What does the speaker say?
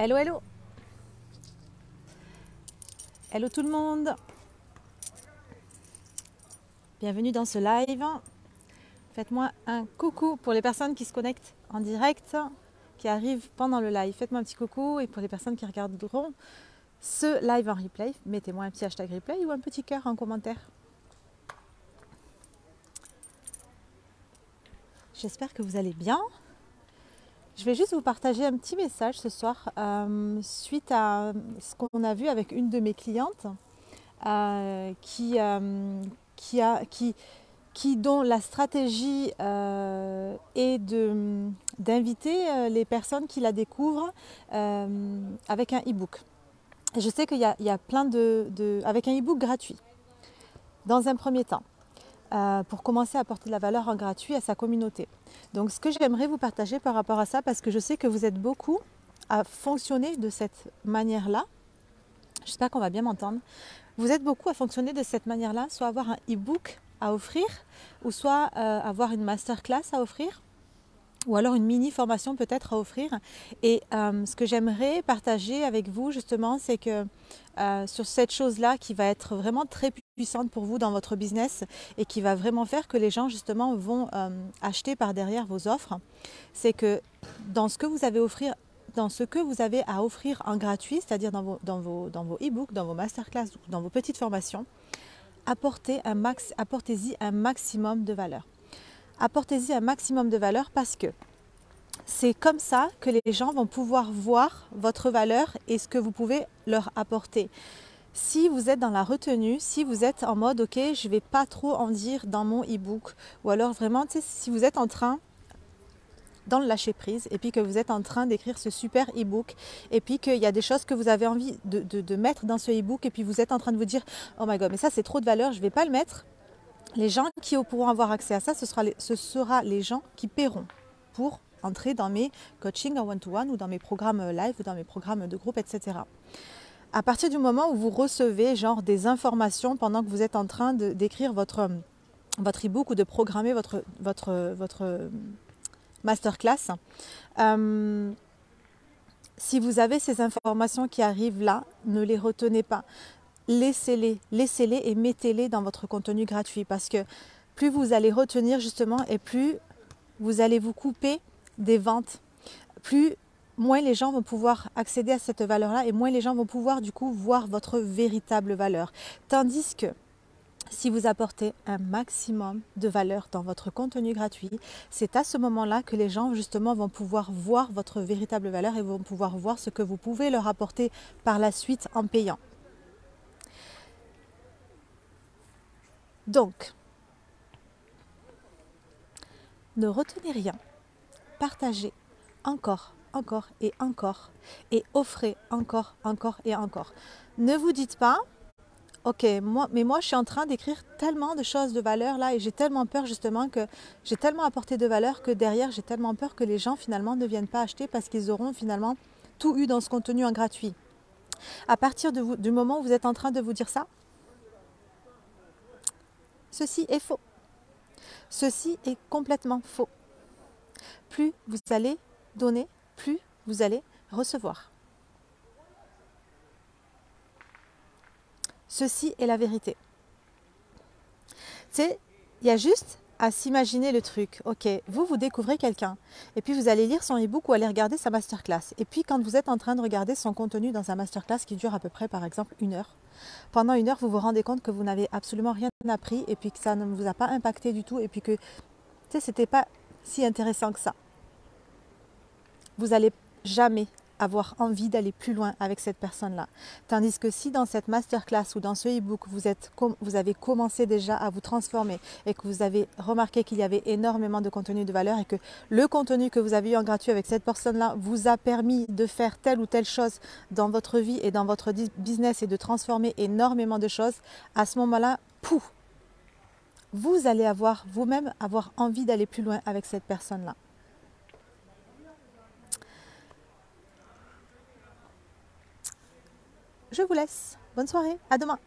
Hello, hello. Hello tout le monde. Bienvenue dans ce live. Faites-moi un coucou pour les personnes qui se connectent en direct, qui arrivent pendant le live. Faites-moi un petit coucou, et pour les personnes qui regarderont ce live en replay, mettez-moi un petit hashtag replay ou un petit cœur en commentaire. J'espère que vous allez bien. Je vais juste vous partager un petit message ce soir suite à ce qu'on a vu avec une de mes clientes dont la stratégie est d'inviter les personnes qui la découvrent avec un e-book. Je sais qu'il y a plein avec un e-book gratuit, dans un premier temps, pour commencer à apporter de la valeur en gratuit à sa communauté. Donc ce que j'aimerais vous partager par rapport à ça, parce que je sais que vous êtes beaucoup à fonctionner de cette manière-là, j'espère qu'on va bien m'entendre, vous êtes beaucoup à fonctionner de cette manière-là, soit avoir un e-book à offrir, ou soit avoir une masterclass à offrir, ou alors une mini formation peut-être à offrir. Et ce que j'aimerais partager avec vous justement, c'est que sur cette chose-là qui va être vraiment très puissante pour vous dans votre business et qui va vraiment faire que les gens justement vont acheter par derrière vos offres, c'est que dans ce que vous avez à offrir en gratuit, c'est-à-dire dans vos e-books, dans vos masterclass, dans vos petites formations, apportez-y un maximum de valeur. Apportez-y un maximum de valeur parce que c'est comme ça que les gens vont pouvoir voir votre valeur et ce que vous pouvez leur apporter. Si vous êtes dans la retenue, si vous êtes en mode ok, je ne vais pas trop en dire dans mon e-book, ou alors vraiment, si vous êtes en train dans le lâcher prise et puis que vous êtes en train d'écrire ce super e-book et puis qu'il y a des choses que vous avez envie de mettre dans ce e-book et puis vous êtes en train de vous dire oh my god, mais ça c'est trop de valeur, je ne vais pas le mettre. Les gens qui pourront avoir accès à ça, ce sera les gens qui paieront pour entrer dans mes coachings en one-to-one ou dans mes programmes live ou dans mes programmes de groupe, etc. À partir du moment où vous recevez genre des informations pendant que vous êtes en train d'écrire votre e-book ou de programmer votre masterclass, si vous avez ces informations qui arrivent là, ne les retenez pas. Laissez-les et mettez-les dans votre contenu gratuit parce que plus vous allez retenir justement et plus vous allez vous couper des ventes, moins les gens vont pouvoir accéder à cette valeur-là et moins les gens vont pouvoir du coup voir votre véritable valeur. Tandis que si vous apportez un maximum de valeur dans votre contenu gratuit, c'est à ce moment-là que les gens justement vont pouvoir voir votre véritable valeur et vont pouvoir voir ce que vous pouvez leur apporter par la suite en payant. Donc, ne retenez rien, partagez encore et offrez encore et encore. Ne vous dites pas, ok, moi je suis en train d'écrire tellement de choses de valeur là et j'ai tellement peur justement que j'ai tellement apporté de valeur que derrière j'ai tellement peur que les gens finalement ne viennent pas acheter parce qu'ils auront finalement tout eu dans ce contenu en gratuit. À partir du moment où vous êtes en train de vous dire ça, ceci est faux. Ceci est complètement faux. Plus vous allez donner, plus vous allez recevoir. Ceci est la vérité. Il y a juste à s'imaginer le truc. Ok, vous découvrez quelqu'un et puis vous allez lire son e-book ou aller regarder sa masterclass. Et puis quand vous êtes en train de regarder son contenu dans sa masterclass qui dure à peu près par exemple 1 heure, pendant 1 heure vous vous rendez compte que vous n'avez absolument rien appris et puis que ça ne vous a pas impacté du tout et puis que c'était pas si intéressant que ça. Vous n'allez jamais avoir envie d'aller plus loin avec cette personne-là. Tandis que si dans cette masterclass ou dans ce e-book, vous avez commencé déjà à vous transformer et que vous avez remarqué qu'il y avait énormément de contenu de valeur et que le contenu que vous avez eu en gratuit avec cette personne-là vous a permis de faire telle ou telle chose dans votre vie et dans votre business et de transformer énormément de choses, à ce moment-là, pouf, vous allez vous-même avoir envie d'aller plus loin avec cette personne-là. Je vous laisse. Bonne soirée. À demain.